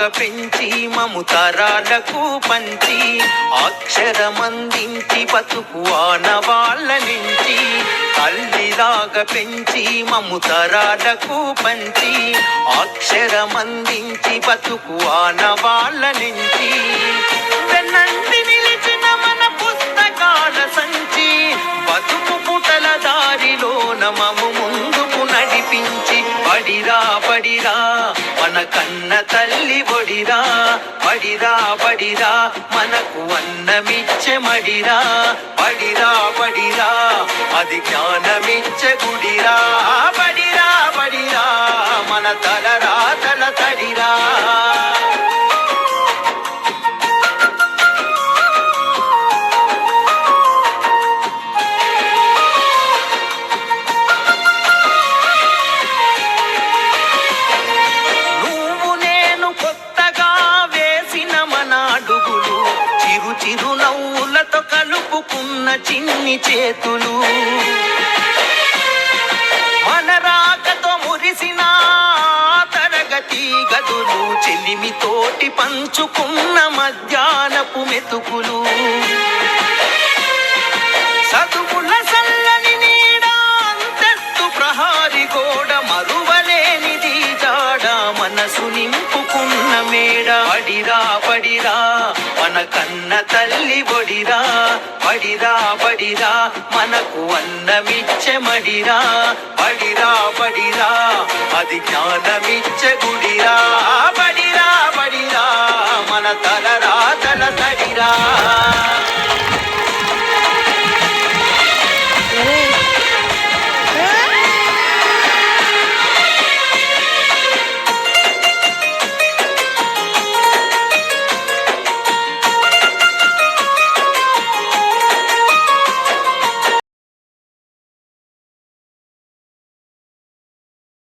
పెంచి మము తరాలకు పంచి అక్షరమందించి బతుకు ఆనవాళ్ళ నుంచి తల్లిలాగా పెంచి మము తరాలకు పంచి అక్షరమందించి బతుకు ఆనవాళ్ళ నుంచి వెన్నంటి నిలిచిన మన పుస్తకాల సంచి బతుకు పుటల దారిలోన మము ముందుకు నడిపించి బడిరా బడిరా మన కన్న తల్లి ఒడిరా బడిరా బడిరా మనకు అన్నమిచ్చే మడిరా బడిరా బడిరా అది జ్ఞానమిచ్చే గుడిరా బడిరా బడిరా మన తలరా తల తడిరా చిరు నవ్వులతో కలుపుకున్న చిన్ని చేతులు మన రాకతో మురిసిన తరగతి గదులు చెలిమితోటి పంచుకున్న మధ్యాహ్నపు మెతుకులు చదువుల సల్లని నీడ అంతెత్తు ప్రహారి గోడ మరువలేనిది జాడ మనసు నింపుకున్న మేడ బడిరా బడిరా మన కన్న తల్లి ఒడిరా బడిరా బడిరా మనకు అన్నమిచ్చే మడిరా బడిరా బడిరా అది జ్ఞాన